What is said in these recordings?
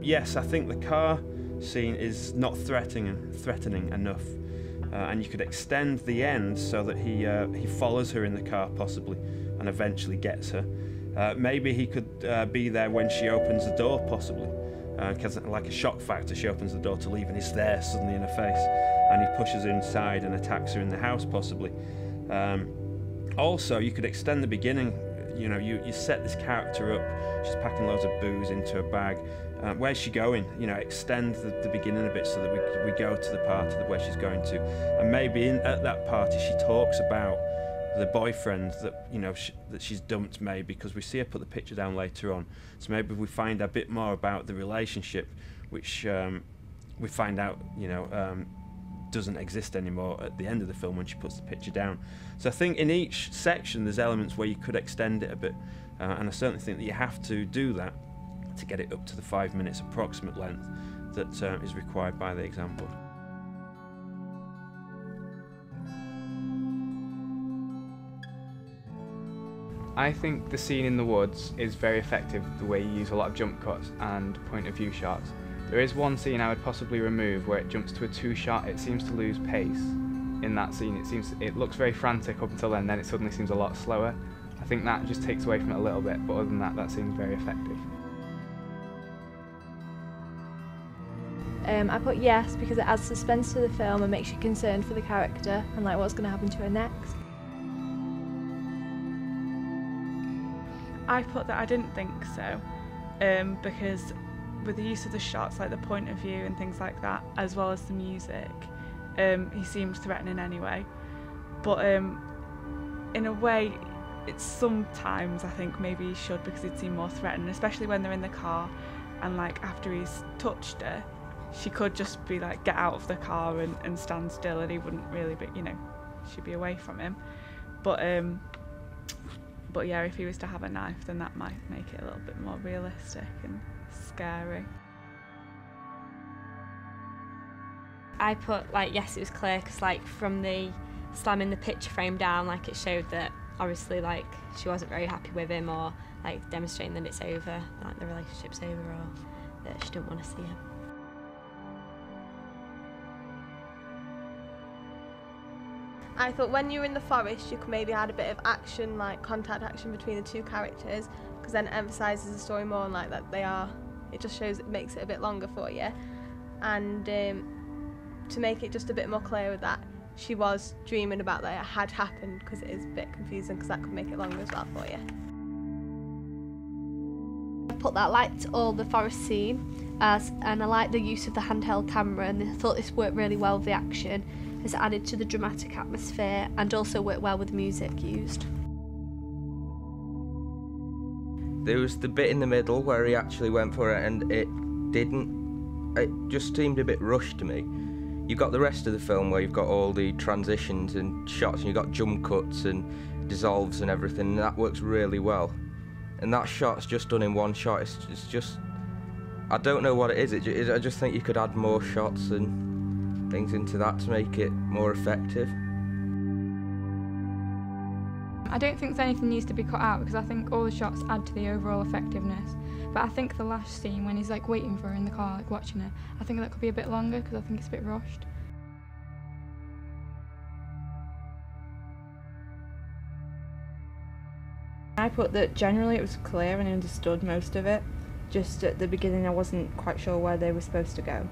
yes, I think the car scene is not threatening enough, and you could extend the end so that he follows her in the car possibly, and eventually gets her. Maybe he could be there when she opens the door possibly, because like a shock factor, she opens the door to leave and he's there suddenly in her face, and he pushes her inside and attacks her in the house possibly. Also, you could extend the beginning. You know, you set this character up, she's packing loads of booze into a bag. Where's she going? You know, extend the beginning a bit so that we go to the part of where she's going to. And maybe at that party she talks about the boyfriend that, you know, that she's dumped maybe, because we see her put the picture down later on. So maybe we find a bit more about the relationship, which we find out, you know, doesn't exist anymore at the end of the film when she puts the picture down. So I think in each section there's elements where you could extend it a bit, and I certainly think that you have to do that to get it up to the 5 minutes approximate length that is required by the exam board. I think the scene in the woods is very effective, the way you use a lot of jump cuts and point of view shots. There is one scene I would possibly remove where it jumps to a two-shot. It seems to lose pace in that scene. It looks very frantic up until then it suddenly seems a lot slower. I think that just takes away from it a little bit, but other than that, that seems very effective. I put yes because it adds suspense to the film and makes you concerned for the character and like what's going to happen to her next. I put that I didn't think so, because with the use of the shots, like the point of view and things like that, as well as the music, he seemed threatening anyway. But in a way, it's sometimes I think maybe he should, because he'd seem more threatening, especially when they're in the car and like after he's touched her, she could just be like, get out of the car and stand still, and he wouldn't really be, you know, she'd be away from him. But yeah, if he was to have a knife, then that might make it a little bit more realistic and scary. I put like yes, it was clear, because like from the slamming the picture frame down, like it showed that obviously like she wasn't very happy with him, or like demonstrating that it's over, like the relationship's over, or that she didn't want to see him. I thought when you were in the forest you could maybe add a bit of action, like contact action between the two characters, because then it emphasises the story more, and like that they are, it just shows, it makes it a bit longer for you. And to make it just a bit more clear with that she was dreaming about that it had happened, because it is a bit confusing, because that could make it longer as well for you. I put that I liked all the forest scene, and I liked the use of the handheld camera, and I thought this worked really well with the action. It's added to the dramatic atmosphere and also worked well with the music used. There was the bit in the middle where he actually went for it, and it just seemed a bit rushed to me. You've got the rest of the film where you've got all the transitions and shots, and you've got jump cuts and dissolves and everything, and that works really well. And that shot's just done in one shot. It's just, I don't know what it is. I just think you could add more shots and things into that to make it more effective. I don't think there's anything needs to be cut out, because I think all the shots add to the overall effectiveness. But I think the last scene when he's like waiting for her in the car, like watching her, I think that could be a bit longer, because I think it's a bit rushed. I put that generally it was clear and I understood most of it. Just at the beginning I wasn't quite sure where they were supposed to go.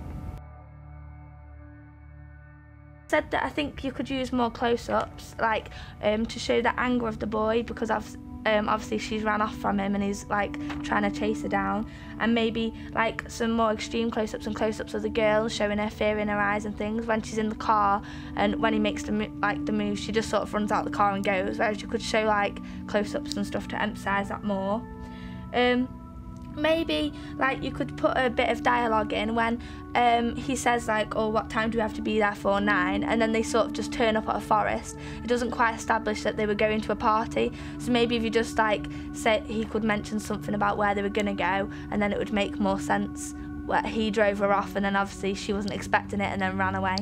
Said that I think you could use more close-ups, like to show the anger of the boy, because obviously she's ran off from him and he's like trying to chase her down, and maybe like some more extreme close-ups and close-ups of the girl, showing her fear in her eyes and things when she's in the car, and when he makes the move, she just sort of runs out the car and goes, whereas you could show like close-ups and stuff to emphasise that more. Maybe like you could put a bit of dialogue in when he says like, oh, what time do we have to be there for? 9, and then they sort of just turn up at a forest. It doesn't quite establish that they were going to a party, so maybe if you just like say, he could mention something about where they were going to go, and then it would make more sense where he drove her off and then obviously she wasn't expecting it and then ran away.